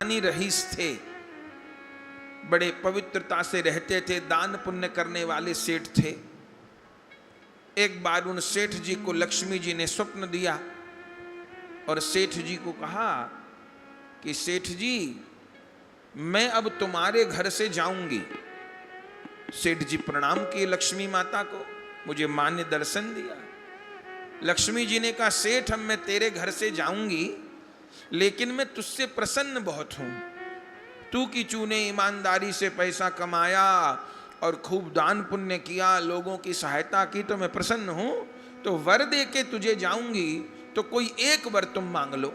ज्ञानी रईस थे, बड़े पवित्रता से रहते थे, दान पुण्य करने वाले सेठ थे। एक बार उन सेठ जी को लक्ष्मी जी ने स्वप्न दिया और सेठ जी को कहा कि सेठ जी, मैं अब तुम्हारे घर से जाऊंगी। सेठ जी प्रणाम किए लक्ष्मी माता को, मुझे मां ने दर्शन दिया। लक्ष्मी जी ने कहा, सेठ अब मैं तेरे घर से जाऊंगी, लेकिन मैं तुझसे प्रसन्न बहुत हूं। तू की चूने ईमानदारी से पैसा कमाया और खूब दान पुण्य किया, लोगों की सहायता की, तो मैं प्रसन्न हूं। तो वर दे के तुझे जाऊंगी, तो कोई एक वर तुम मांग लो।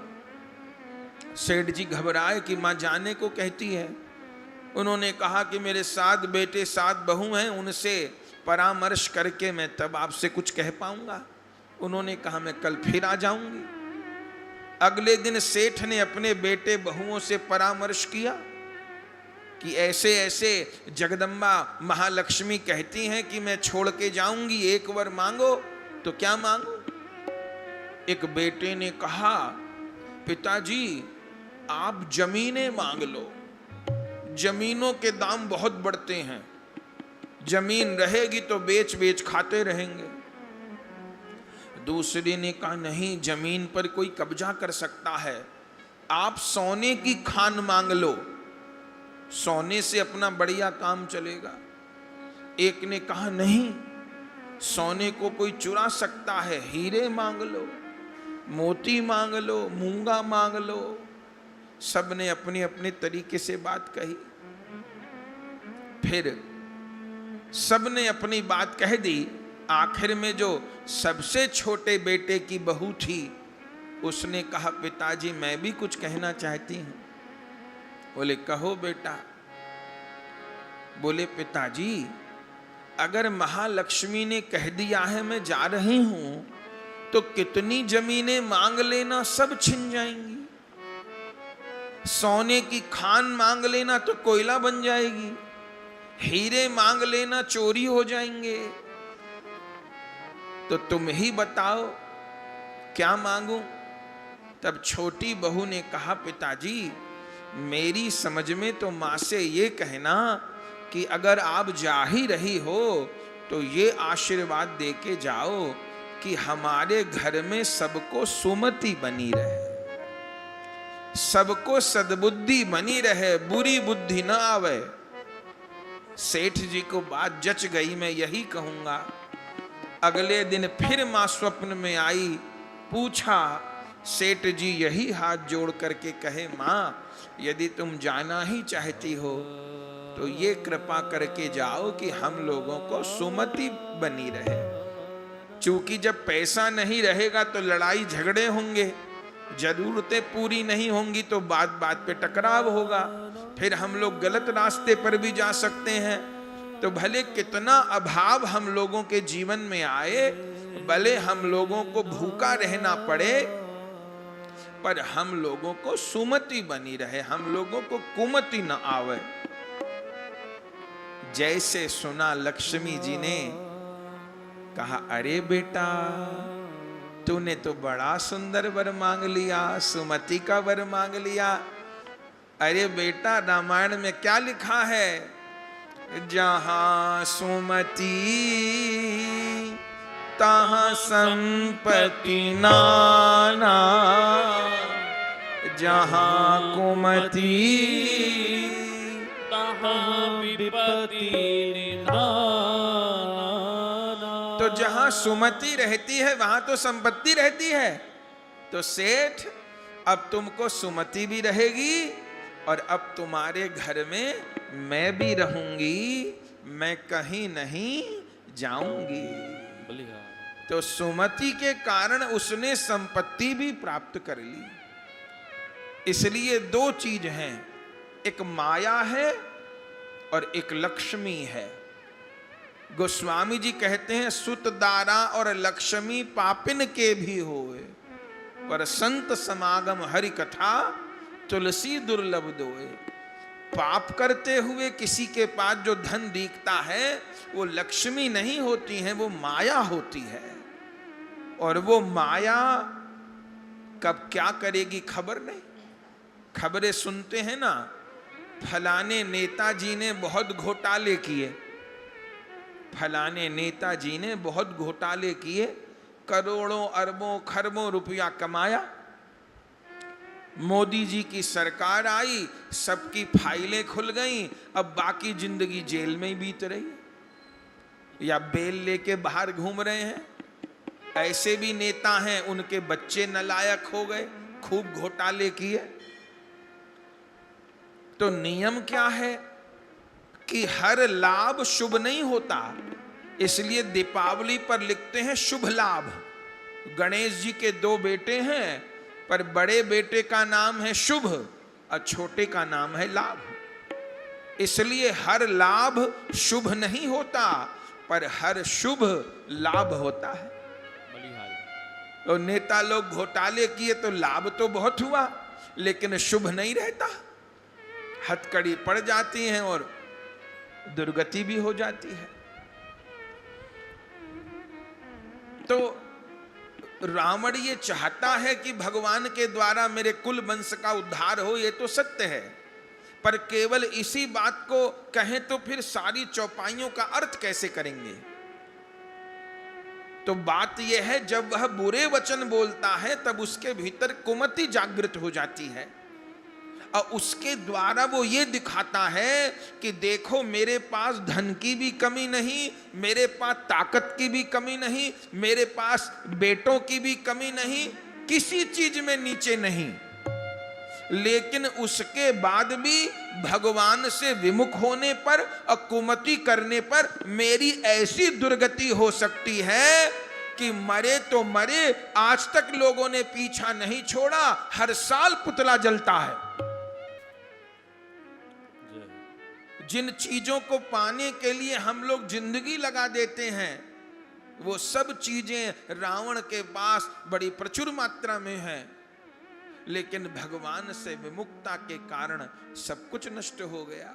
सेठ जी घबराए कि मां जाने को कहती है। उन्होंने कहा कि मेरे 7 बेटे 7 बहू हैं, उनसे परामर्श करके मैं तब आपसे कुछ कह पाऊंगा। उन्होंने कहा मैं कल फिर आ जाऊंगी। अगले दिन सेठ ने अपने बेटे बहुओं से परामर्श किया कि ऐसे ऐसे जगदम्बा महालक्ष्मी कहती हैं कि मैं छोड़ के जाऊंगी, एक वर मांगो। तो क्या मांगो? एक बेटे ने कहा, पिताजी आप जमीनें मांग लो, जमीनों के दाम बहुत बढ़ते हैं, जमीन रहेगी तो बेच बेच खाते रहेंगे। दूसरे ने कहा, नहीं, जमीन पर कोई कब्जा कर सकता है, आप सोने की खान मांग लो, सोने से अपना बढ़िया काम चलेगा। एक ने कहा, नहीं, सोने को कोई चुरा सकता है, हीरे मांग लो, मोती मांग लो, मूंगा मांग लो। सब ने अपने अपने तरीके से बात कही। फिर सब ने अपनी बात कह दी। आखिर में जो सबसे छोटे बेटे की बहू थी, उसने कहा, पिताजी मैं भी कुछ कहना चाहती हूं। बोले, कहो बेटा। बोले, पिताजी अगर महालक्ष्मी ने कह दिया है मैं जा रही हूं, तो कितनी जमीनें मांग लेना, सब छिन जाएंगी। सोने की खान मांग लेना तो कोयला बन जाएगी, हीरे मांग लेना चोरी हो जाएंगे। तो तुम ही बताओ क्या मांगूं? तब छोटी बहू ने कहा, पिताजी मेरी समझ में तो मां से ये कहना कि अगर आप जा ही रही हो तो ये आशीर्वाद दे के जाओ कि हमारे घर में सबको सुमति बनी रहे, सबको सद्बुद्धि बनी रहे, बुरी बुद्धि न आवे। सेठ जी को बात जच गई, मैं यही कहूंगा। अगले दिन फिर मां स्वप्न में आई, पूछा। सेठ जी यही हाथ जोड़ करके कहे, मां यदि तुम जाना ही चाहती हो तो ये कृपा करके जाओ कि हम लोगों को सुमति बनी रहे। चूंकि जब पैसा नहीं रहेगा तो लड़ाई झगड़े होंगे, जरूरतें पूरी नहीं होंगी तो बात बात पे टकराव होगा, फिर हम लोग गलत रास्ते पर भी जा सकते हैं। तो भले कितना अभाव हम लोगों के जीवन में आए, भले हम लोगों को भूखा रहना पड़े, पर हम लोगों को सुमति बनी रहे, हम लोगों को कुमति न आवे। जैसे सुना लक्ष्मी जी ने कहा, अरे बेटा तूने तो बड़ा सुंदर वर मांग लिया, सुमति का वर मांग लिया। अरे बेटा रामायण में क्या लिखा है? जहां सुमति तहां संपत्ति नाना, जहां कुमति तहां विपत्ति निधाना। तो जहां सुमति रहती है वहां तो संपत्ति रहती है। तो सेठ अब तुमको सुमति भी रहेगी और अब तुम्हारे घर में मैं भी रहूंगी, मैं कहीं नहीं जाऊंगी। तो सुमति के कारण उसने संपत्ति भी प्राप्त कर ली। इसलिए 2 चीज हैं, एक माया है और एक लक्ष्मी है। गोस्वामी जी कहते हैं, सुत दारा और लक्ष्मी पापिन के भी होए, पर संत समागम हरि कथा तुलसी दुर्लभ दोए। पाप करते हुए किसी के पास जो धन दिखता है वो लक्ष्मी नहीं होती है, वो माया होती है। और वो माया कब क्या करेगी खबर नहीं। खबरें सुनते हैं ना, फलाने नेताजी ने बहुत घोटाले किए, फलाने नेताजी ने बहुत घोटाले किए, करोड़ों अरबों खरबों रुपया कमाया, मोदी जी की सरकार आई, सबकी फाइलें खुल गईं, अब बाकी जिंदगी जेल में ही बीत रही या बेल लेके बाहर घूम रहे हैं। ऐसे भी नेता हैं, उनके बच्चे नालायक हो गए, खूब घोटाले किए। तो नियम क्या है कि हर लाभ शुभ नहीं होता, इसलिए दीपावली पर लिखते हैं शुभ लाभ। गणेश जी के 2 बेटे हैं, पर बड़े बेटे का नाम है शुभ और छोटे का नाम है लाभ। इसलिए हर लाभ शुभ नहीं होता, पर हर शुभ लाभ होता है। तो नेता लोग घोटाले किए तो लाभ तो बहुत हुआ, लेकिन शुभ नहीं रहता, हथकड़ी पड़ जाती हैं और दुर्गति भी हो जाती है। तो रावण ये चाहता है कि भगवान के द्वारा मेरे कुल वंश का उद्धार हो, ये तो सत्य है, पर केवल इसी बात को कहें तो फिर सारी चौपाइयों का अर्थ कैसे करेंगे? तो बात यह है, जब वह बुरे वचन बोलता है तब उसके भीतर कुमति जागृत हो जाती है, और उसके द्वारा वो ये दिखाता है कि देखो मेरे पास धन की भी कमी नहीं, मेरे पास ताकत की भी कमी नहीं, मेरे पास बेटों की भी कमी नहीं, किसी चीज में नीचे नहीं, लेकिन उसके बाद भी भगवान से विमुख होने पर और कुमति करने पर मेरी ऐसी दुर्गति हो सकती है कि मरे तो मरे, आज तक लोगों ने पीछा नहीं छोड़ा, हर साल पुतला जलता है। जिन चीजों को पाने के लिए हम लोग जिंदगी लगा देते हैं, वो सब चीजें रावण के पास बड़ी प्रचुर मात्रा में है, लेकिन भगवान से विमुखता के कारण सब कुछ नष्ट हो गया।